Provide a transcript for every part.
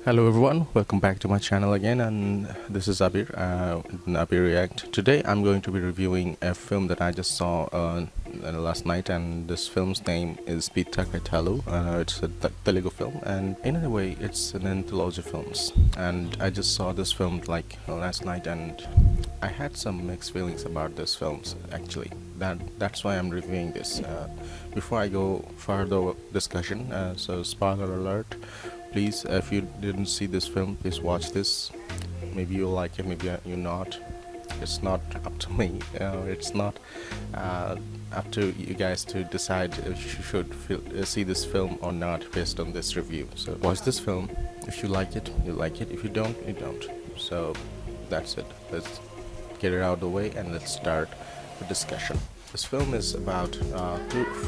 Hello everyone, welcome back to my channel again, and this is Abir, in Abir React. Today I'm going to be reviewing a film that I just saw last night, and this film's name is Pitta Kathalu. It's a Telugu film, and in a way it's an anthology films, and I just saw this film last night, and I had some mixed feelings about this films actually. That's why I'm reviewing this. Before I go further discussion, so spoiler alert. Please, if you didn't see this film, please watch this. Maybe you'll like it, maybe you're not. It's not up to me. It's not up to you guys to decide if you should see this film or not based on this review. So watch this film. If you like it, you like it. If you don't, you don't. So that's it. Let's get it out of the way and let's start the discussion. This film is about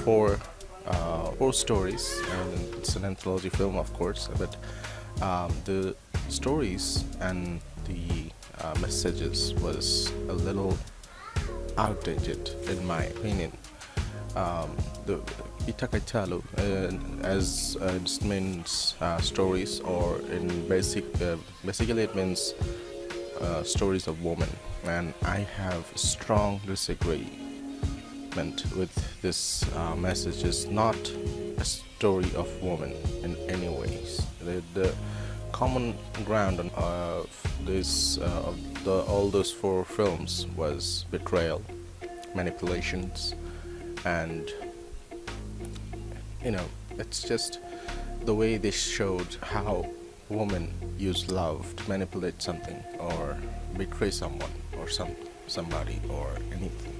four stories, and it's an anthology film, of course, but the stories and the messages was a little outdated in my opinion. The Pitta Kathalu, as it means stories, or in basically it means stories of women, and I have strong disagreement with this message. Is not a story of women in any ways. The common ground of this all those four films was betrayal, manipulations, and it's just the way they showed how women use love to manipulate something or betray someone or somebody or anything.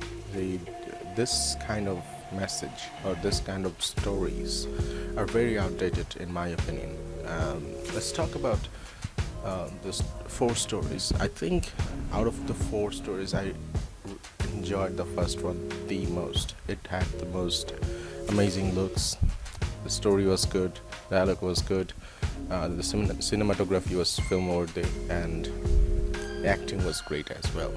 This kind of message or this kind of stories are very outdated in my opinion. Let's talk about this four stories. I think out of the four stories, I enjoyed the first one the most. It had the most amazing looks. The story was good. The dialogue was good. The cinematography was film worthy, and the acting was great as well.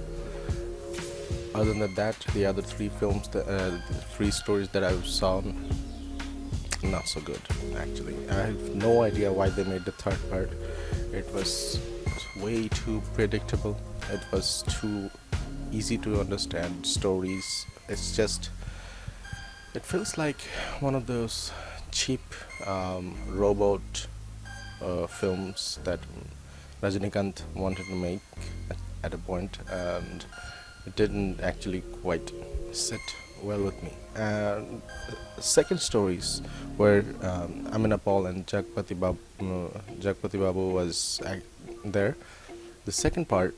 Other than that, the other three films, the three stories that I've saw, not so good actually. I have no idea why they made the third part. It was way too predictable. It was too easy to understand stories. It feels like one of those cheap robot films that Rajinikanth wanted to make at a point, and it didn't actually quite sit well with me. And second stories where Amina Paul and Jagpati Babu was there. The second part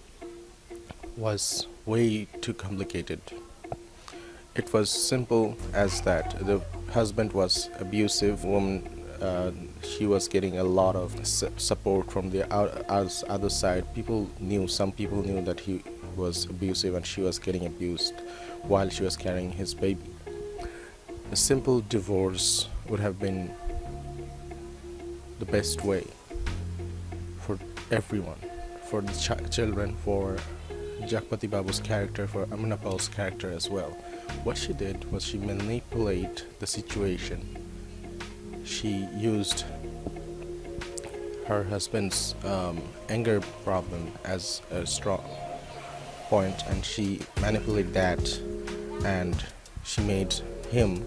was way too complicated. It was simple as that. The husband was abusive. Woman, she was getting a lot of support from the other side. Some people knew that he was abusive, and she was getting abused while she was carrying his baby. A simple divorce would have been the best way for everyone, for the children, for Jagpati Babu's character, for Amina Paul's character as well. What she did was she manipulated the situation. She used her husband's anger problem as a strong point, and she manipulated that, and she made him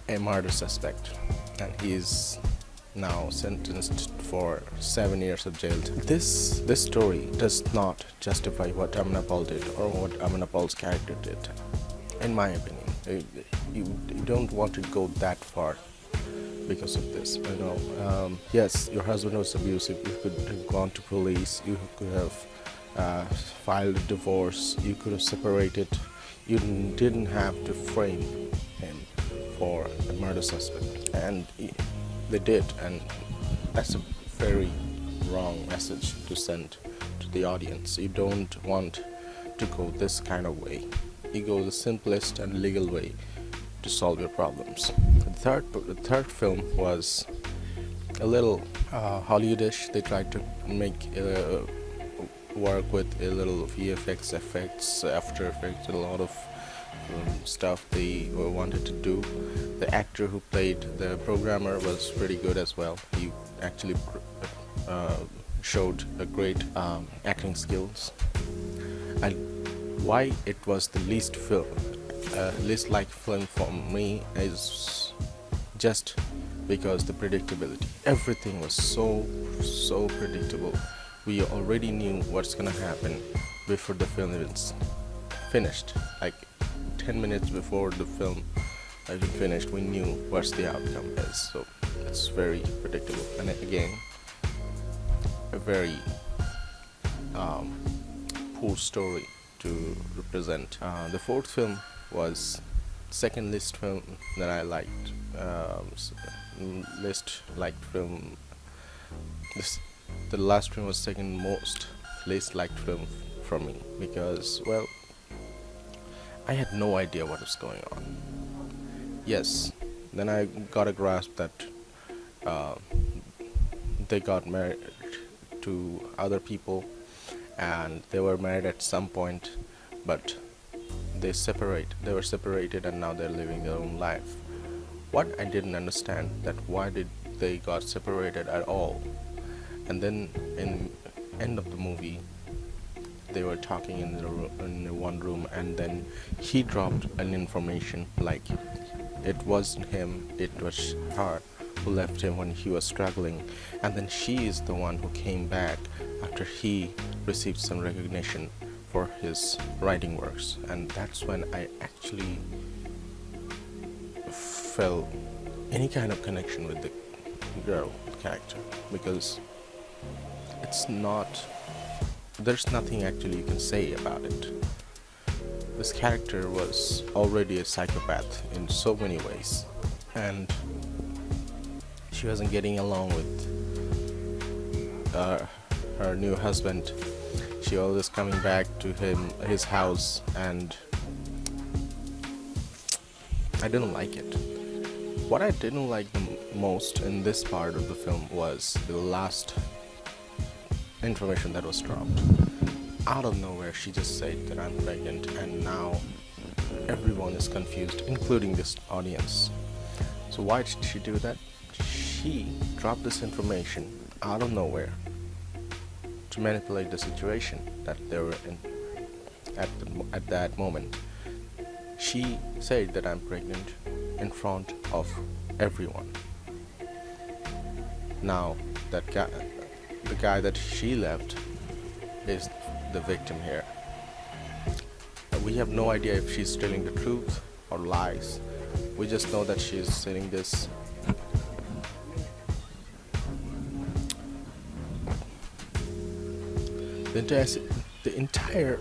a murder suspect, and he is now sentenced for 7 years of jail. This story does not justify what Amina Paul did or what Amina Paul's character did, in my opinion. You don't want to go that far because of this. Yes, your husband was abusive. You could have gone to police. You could have filed a divorce. You could have separated. You didn't have to frame him for a murder suspect, and they did, and that's a very wrong message to send to the audience. You don't want to go this kind of way. You go the simplest and legal way to solve your problems. The third film was a little Hollywoodish. They tried to make work with a little VFX effects, After Effects, a lot of stuff they wanted to do. The actor who played the programmer was pretty good as well. He actually showed a great acting skills. And why it was the least liked film for me is just because the predictability. Everything was so predictable. We already knew what's gonna happen before the film is finished. Like 10 minutes before the film has been finished, we knew what's the outcome is. So it's very predictable. And again, a very poor story to represent. The fourth film was second least film that I liked. Least liked film. This, the last film was second most least liked film for me because, well, I had no idea what was going on. Yes, then I got a grasp that uh, they got married to other people and they were married at some point, but they were separated and now they're living their own life. What I didn't understand that why did they got separated at all. And then in end of the movie they were talking in the one room, and then he dropped an information like it wasn't him, it was her who left him when he was struggling, and then she is the one who came back after he received some recognition for his writing works. And that's when I actually felt any kind of connection with the girl character, because it's not, there's nothing actually you can say about it. This character was already a psychopath in so many ways, and she wasn't getting along with her new husband. She always coming back to his house, and I didn't like it. What I didn't like the most in this part of the film was the last information that was dropped. Out of nowhere, she just said that I'm pregnant, and now everyone is confused, including this audience. So why did she do that? She dropped this information out of nowhere to manipulate the situation that they were in at that moment. She said that I'm pregnant in front of everyone. Now that guy, the guy that she left, is the victim here. We have no idea if she's telling the truth or lies. We just know that she's saying this. The entire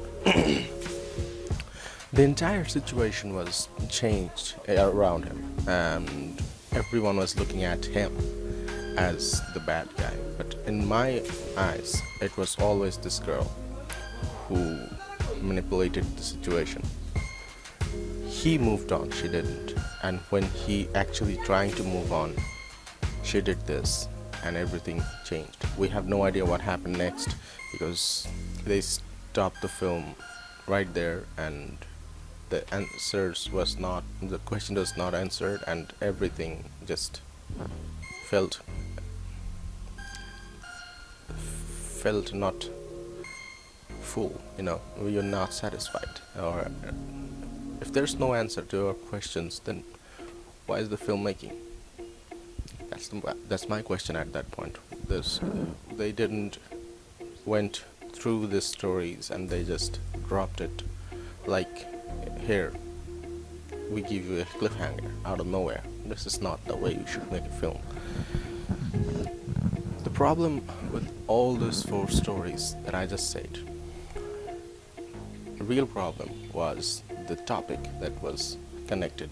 the entire situation was changed around him, and everyone was looking at him as the bad guy. But in my eyes, it was always this girl who manipulated the situation. He moved on, she didn't. And when he actually trying to move on, she did this, and everything changed. We have no idea what happened next because they stopped the film right there, and the question was not answered, and everything just felt not full. You're not satisfied, or if there's no answer to your questions, then why is the filmmaking? That's my question at that point. They didn't went through the stories and they just dropped it like, here, we give you a cliffhanger out of nowhere. This is not the way you should make a film. The problem with all those 4 stories that I just said, the real problem was the topic that was connected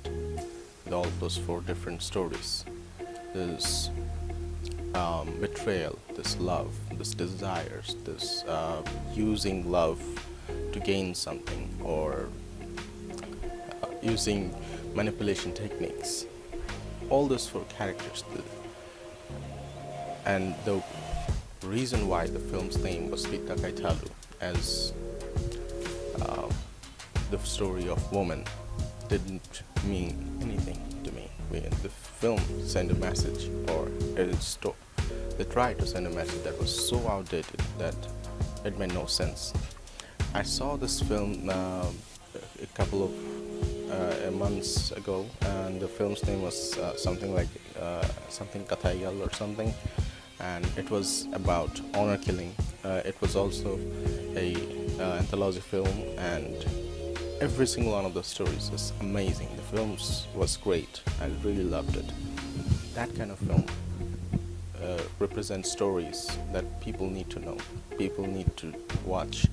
with all those 4 different stories. This betrayal, this love, this desires, this using love to gain something, or using manipulation techniques. All those 4 characters. And the reason why the film's name was Pitta Kathalu, as the story of woman, didn't mean anything to me. The film sent a message, or They tried to send a message that was so outdated that it made no sense. I saw this film a couple of months ago, and the film's name was something Kathalu or something, and it was about honor killing. It was also a anthology film, and every single one of the stories was amazing. The films was great. I really loved it. That kind of film represents stories that people need to know. People need to watch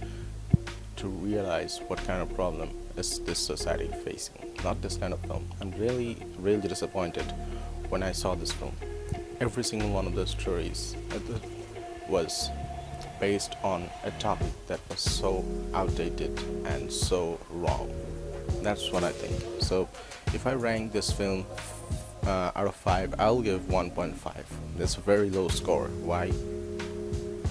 to realize what kind of problem is this society facing. Not this kind of film. I'm really, really disappointed when I saw this film. Every single one of the stories was based on a topic that was so outdated and so wrong. That's what I think. So if I rank this film out of 5, I'll give 1.5. That's a very low score. Why?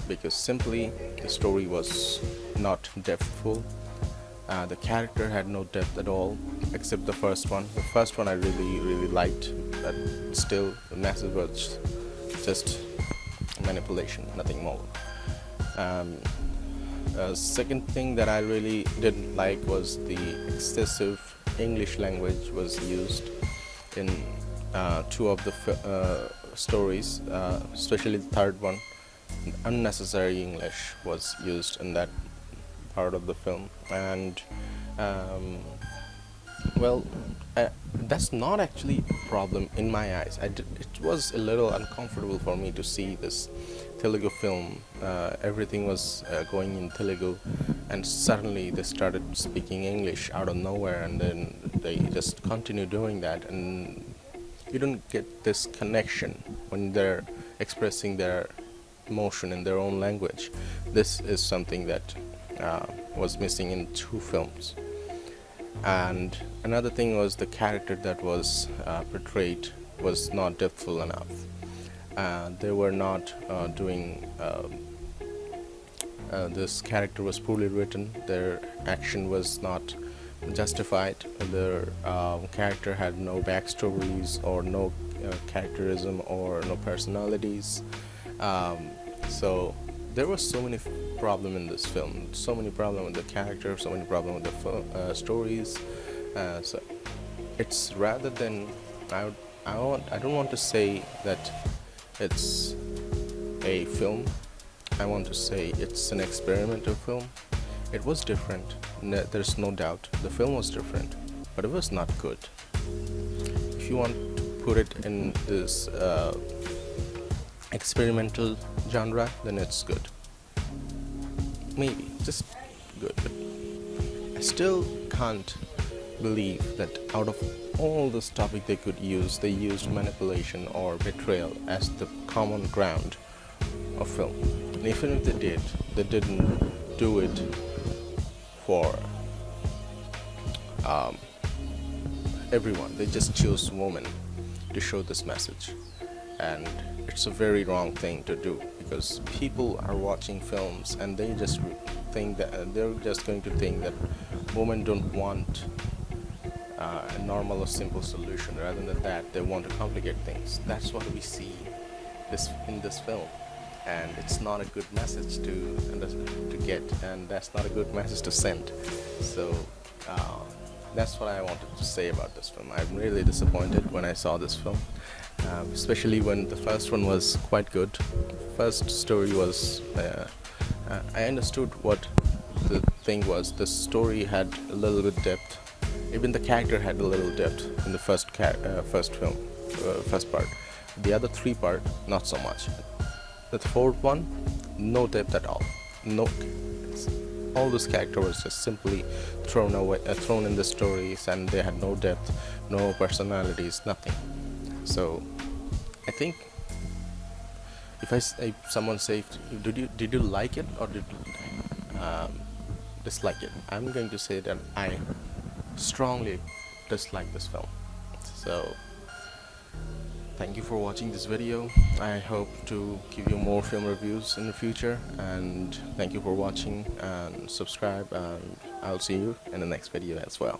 Because simply the story was not depthful. The character had no depth at all, except the first one. The first one I really, really liked, but still the message was just manipulation, nothing more. Second thing that I really didn't like was the excessive English language was used in two of the stories, especially the third one. Unnecessary English was used in that part of the film, and well, that's not actually a problem in my eyes. It was a little uncomfortable for me to see this Telugu film. Everything was going in Telugu, and suddenly they started speaking English out of nowhere, and then they just continue doing that, and you don't get this connection when they're expressing their emotion in their own language. This is something that was missing in two films. And another thing was the character that was portrayed was not depthful enough. They were not doing this character was poorly written. Their action was not justified. Their character had no backstories or no characterism or no personalities. So there was so many problems in this film. So many problems with the character. So many problems with the stories. So it's rather than I don't want to say that it's a film. I want to say it's an experimental film. It was different. There's no doubt. The film was different, but it was not good. If you want to put it in this experimental genre, then it's good. Maybe just good. But I still can't believe that out of all this topic they could use, they used manipulation or betrayal as the common ground of film. And even if they did, they didn't do it for everyone. They just chose women to show this message, and it's a very wrong thing to do, because people are watching films and they just think that they're just going to think that women don't want a normal or simple solution. Rather than that, they want to complicate things. That's what we see in this film, and it's not a good message to get, and that's not a good message to send. So that's what I wanted to say about this film. I'm really disappointed when I saw this film, especially when the first one was quite good. First story was I understood what the thing was. The story had a little bit depth. Even the character had a little depth in the first part. The other three part, not so much. The fourth one, no depth at all. No, all this character was just simply thrown in the stories, and they had no depth, no personalities, nothing. So I think if someone say, did you like it or did you dislike it, I'm going to say that I strongly dislike this film. So thank you for watching this video. I hope to give you more film reviews in the future, and thank you for watching, and subscribe, and I'll see you in the next video as well.